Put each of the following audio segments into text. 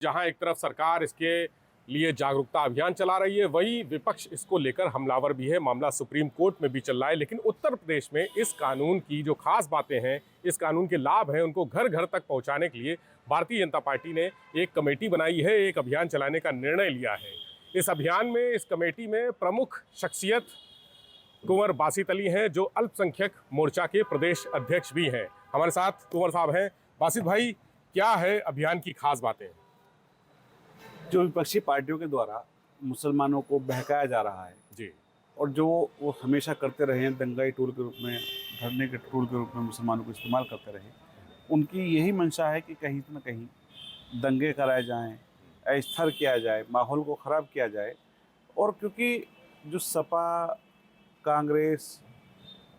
जहां एक तरफ सरकार इसके लिए जागरूकता अभियान चला रही है, वहीं विपक्ष इसको लेकर हमलावर भी है। मामला सुप्रीम कोर्ट में भी चल रहा है। लेकिन उत्तर प्रदेश में इस कानून की जो खास बातें हैं, इस कानून के लाभ हैं, उनको घर घर तक पहुंचाने के लिए भारतीय जनता पार्टी ने एक कमेटी बनाई है, एक अभियान चलाने का निर्णय लिया है। इस अभियान में, इस कमेटी में प्रमुख शख्सियत कुंवर बासित अली हैं, जो अल्पसंख्यक मोर्चा के प्रदेश अध्यक्ष भी हैं। हमारे साथ कुंवर साहब हैं। बासित भाई, क्या है अभियान की खास बातें? जो विपक्षी पार्टियों के द्वारा मुसलमानों को बहकाया जा रहा है जी, और जो वो हमेशा करते रहे हैं, दंगाई टूल के रूप में, धरने के टूल के रूप में मुसलमानों को इस्तेमाल करते रहे, उनकी यही मंशा है कि कहीं न कहीं दंगे कराए जाएं, अस्थिर किया जाए, माहौल को ख़राब किया जाए। और क्योंकि जो सपा, कांग्रेस,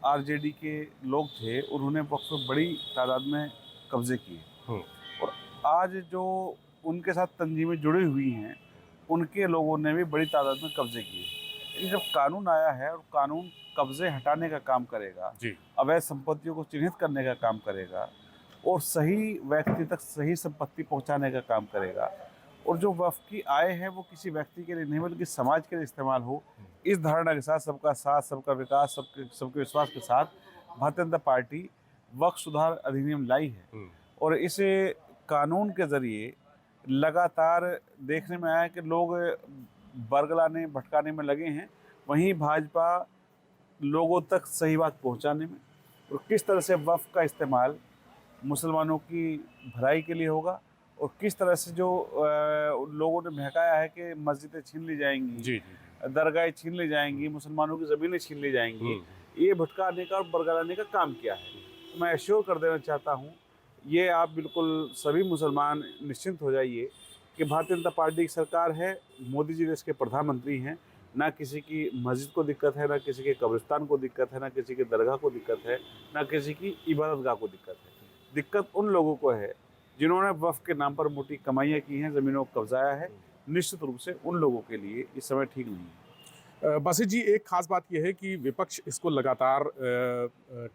आरजेडी के लोग थे, उन्होंने वक्फ पे बड़ी तादाद में कब्जे किए और आज जो उनके साथ तंजीमें जुड़ी हुई हैं, उनके लोगों ने भी बड़ी तादाद में कब्जे किए। लेकिन जब कानून आया है और कानून कब्जे हटाने का काम करेगा, अवैध संपत्तियों को चिन्हित करने का काम करेगा और सही व्यक्ति तक सही संपत्ति पहुंचाने का काम करेगा, और जो वक्फ की आय है वो किसी व्यक्ति के लिए नहीं बल्कि समाज के लिए इस्तेमाल हो, इस धारणा के साथ सबका साथ, सबका विकास, सबके विश्वास के साथ भारतीय जनता पार्टी वक्फ सुधार अधिनियम लाई है। और इस कानून के ज़रिए लगातार देखने में आया कि लोग बरगलाने भटकाने में लगे हैं, वहीं भाजपा लोगों तक सही बात पहुंचाने में, और किस तरह से वक्फ का इस्तेमाल मुसलमानों की भलाई के लिए होगा और किस तरह से जो लोगों ने बहकाया है कि मस्जिदें छीन ली जाएंगी, दरगाहें छीन ली जाएंगी, मुसलमानों की ज़मीनें छीन ली जाएंगी, ये भटकाने का और बरगलाने का काम किया है। मैं एश्योर कर देना चाहता हूँ, ये आप बिल्कुल सभी मुसलमान निश्चिंत हो जाइए कि भारतीय जनता पार्टी की सरकार है, मोदी जी देश के प्रधानमंत्री हैं। ना किसी की मस्जिद को दिक्कत है, ना किसी के कब्रिस्तान को दिक्कत है, ना किसी के दरगाह को दिक्कत है, ना किसी की इबादतगाह को दिक्कत है। दिक्कत उन लोगों को है जिन्होंने वक्फ के नाम पर मोटी कमाइयाँ की हैं, ज़मीनों को कब्जाया है। निश्चित रूप से उन लोगों के लिए इस समय ठीक नहीं है। बासित जी, एक खास बात यह है कि विपक्ष इसको लगातार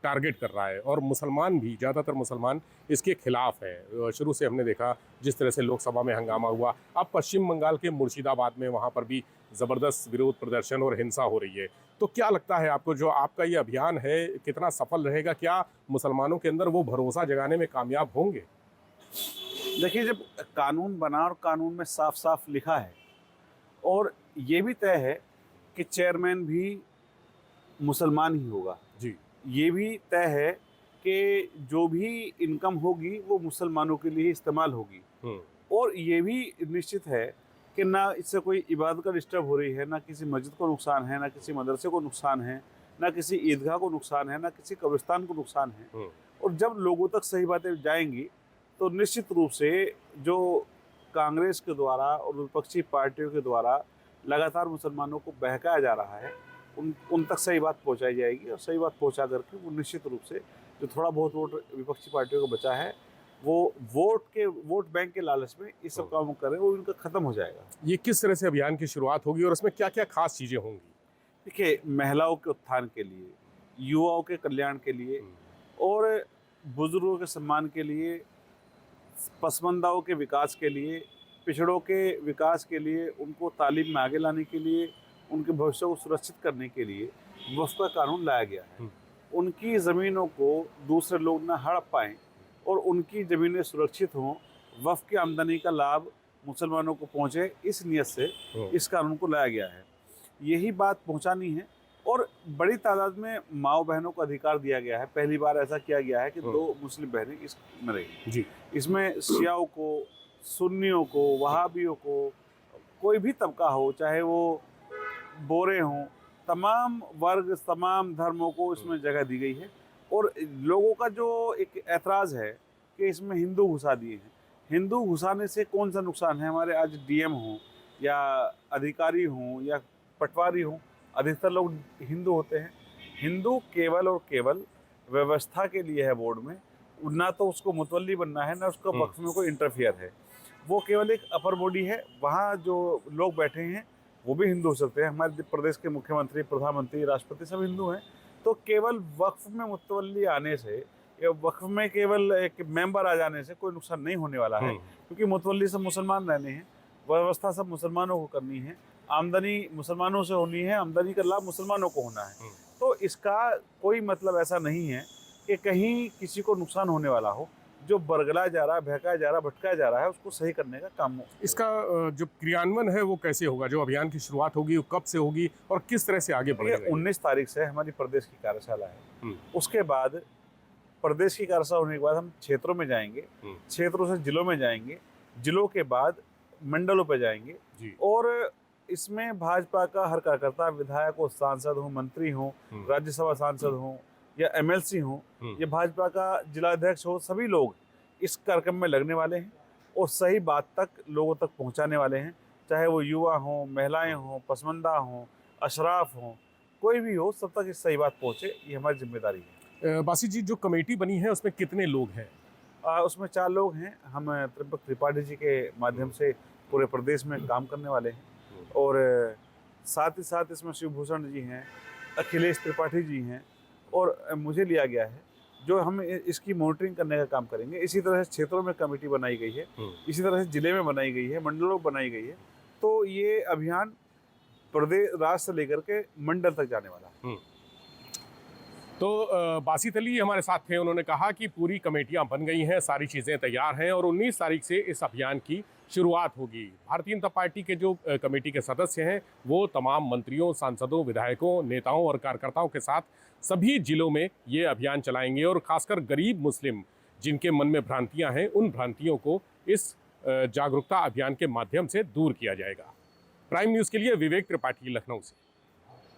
टारगेट कर रहा है और मुसलमान भी, ज़्यादातर मुसलमान इसके खिलाफ हैं। शुरू से हमने देखा जिस तरह से लोकसभा में हंगामा हुआ, अब पश्चिम बंगाल के मुर्शिदाबाद में वहाँ पर भी ज़बरदस्त विरोध प्रदर्शन और हिंसा हो रही है। तो क्या लगता है आपको, जो आपका ये अभियान है कितना सफल रहेगा? क्या मुसलमानों के अंदर वो भरोसा जगाने में कामयाब होंगे? देखिए, जब कानून बना और कानून में साफ साफ लिखा है और ये भी तय है कि चेयरमैन भी मुसलमान ही होगा, जी, ये भी तय है कि जो भी इनकम होगी वो मुसलमानों के लिए इस्तेमाल होगी, और ये भी निश्चित है कि ना इससे कोई इबादत का डिस्टर्ब हो रही है, ना किसी मस्जिद को नुकसान है, ना किसी मदरसे को नुकसान है, ना किसी ईदगाह को नुकसान है, ना किसी कब्रिस्तान को नुकसान है। और जब लोगों तक सही बातें जाएंगी तो निश्चित रूप से जो कांग्रेस के द्वारा और विपक्षी पार्टियों के द्वारा लगातार मुसलमानों को बहकाया जा रहा है, उन तक सही बात पहुंचाई जाएगी, और सही बात पहुंचा करके वो निश्चित रूप से जो थोड़ा बहुत वोट विपक्षी पार्टियों को बचा है, वो वोट बैंक के लालच में इस सब काम कर रहे हैं, वो इनका खत्म हो जाएगा। ये किस तरह से अभियान की शुरुआत होगी और उसमें क्या क्या खास चीज़ें होंगी? देखिए, महिलाओं के उत्थान के लिए, युवाओं के कल्याण के लिए और बुजुर्गों के सम्मान के लिए, पसमानदाओं के विकास के लिए, पिछड़ों के विकास के लिए, उनको तालीम में आगे लाने के लिए, उनके भविष्य को सुरक्षित करने के लिए वक्फ का कानून लाया गया है। उनकी ज़मीनों को दूसरे लोग ना हड़प पाएँ और उनकी ज़मीनें सुरक्षित हों, वक्फ की आमदनी का लाभ मुसलमानों को पहुँचे, इस नियत से इस कानून को लाया गया है। यही बात पहुँचानी है, और बड़ी तादाद में माओ बहनों को अधिकार दिया गया है। पहली बार ऐसा किया गया है कि 2 मुस्लिम बहनें इसमें रहेंगी। इसमें शियाओं को, सुन्नियों को, वहाबियों को, कोई भी तबका हो, चाहे वो बोरे हों, तमाम वर्ग, तमाम धर्मों को इसमें जगह दी गई है। और लोगों का जो एक ऐतराज़ है कि इसमें हिंदू घुसा दिए हैं, हिंदू घुसाने से कौन सा नुकसान है? हमारे आज डीएम हों या अधिकारी हों या पटवारी हों, अधिकतर लोग हिंदू होते हैं। हिंदू केवल और केवल व्यवस्था के लिए है बोर्ड में, ना तो उसको मुतवल्ली बनना है, ना उसका वक्फ में कोई इंटरफियर है। वो केवल एक अपर बॉडी है। वहाँ जो लोग बैठे हैं वो भी हिंदू हो सकते हैं। हमारे प्रदेश के मुख्यमंत्री, प्रधानमंत्री, राष्ट्रपति सब हिंदू हैं। तो केवल वक्फ में मुतवल्ली आने से ये वक्फ में केवल एक मेंबर आ जाने से कोई नुकसान नहीं होने वाला है, क्योंकि मुतवल्ली सब मुसलमान रहने हैं, व्यवस्था सब मुसलमानों को करनी है, आमदनी मुसलमानों से होनी है, आमदनी का लाभ मुसलमानों को होना है। तो इसका कोई मतलब ऐसा नहीं है कि कहीं किसी को नुकसान होने वाला हो। जो बरगला जा रहा है, बहकाया जा रहा है, भटकाया जा रहा है, उसको सही करने का काम हो। इसका जो क्रियान्वयन है वो कैसे होगा? जो अभियान की शुरुआत होगी वो कब से होगी और किस तरह से आगे बढ़ेगा? 19 तारीख से हमारी प्रदेश की कार्यशाला है। उसके बाद प्रदेश की कार्यशाला होने के बाद हम क्षेत्रों में जाएंगे, क्षेत्रों से जिलों में जाएंगे, जिलों के बाद मंडलों पे जाएंगे और इसमें भाजपा का हर कार्यकर्ता, विधायक हो, सांसद हो, मंत्री हो, राज्यसभा सांसद हो या एमएलसी हो, या भाजपा का जिलाध्यक्ष हो, सभी लोग इस कार्यक्रम में लगने वाले हैं और सही बात तक लोगों तक पहुंचाने वाले हैं। चाहे वो युवा हों, महिलाएं हों, पसमानदा हों, अशराफ हों, कोई भी हो, सब तक इस सही बात पहुंचे, ये हमारी जिम्मेदारी है। बासी जी, जो कमेटी बनी है उसमें कितने लोग हैं? उसमें 4 लोग हैं। हम त्रिपक त्रिपाठी जी के माध्यम से पूरे प्रदेश में काम करने वाले हैं और साथ ही साथ इसमें शिवभूषण जी हैं, अखिलेश त्रिपाठी जी हैं और मुझे लिया गया है, जो हम इसकी मॉनिटरिंग करने का काम करेंगे। इसी तरह से क्षेत्रों में कमेटी बनाई गई है, इसी तरह से जिले में बनाई गई है, मंडलों में बनाई गई है। तो ये अभियान प्रदेश, राज्य से लेकर के मंडल तक जाने वाला है। तो बासित अली हमारे साथ थे, उन्होंने कहा कि पूरी कमेटियां बन गई हैं, सारी चीज़ें तैयार हैं और 19 तारीख से इस अभियान की शुरुआत होगी। भारतीय जनता पार्टी के जो कमेटी के सदस्य हैं वो तमाम मंत्रियों, सांसदों, विधायकों, नेताओं और कार्यकर्ताओं के साथ सभी जिलों में ये अभियान चलाएंगे और खासकर गरीब मुस्लिम जिनके मन में भ्रांतियां हैं, उन भ्रांतियों को इस जागरूकता अभियान के माध्यम से दूर किया जाएगा। प्राइम न्यूज़ के लिए विवेक त्रिपाठी, लखनऊ से।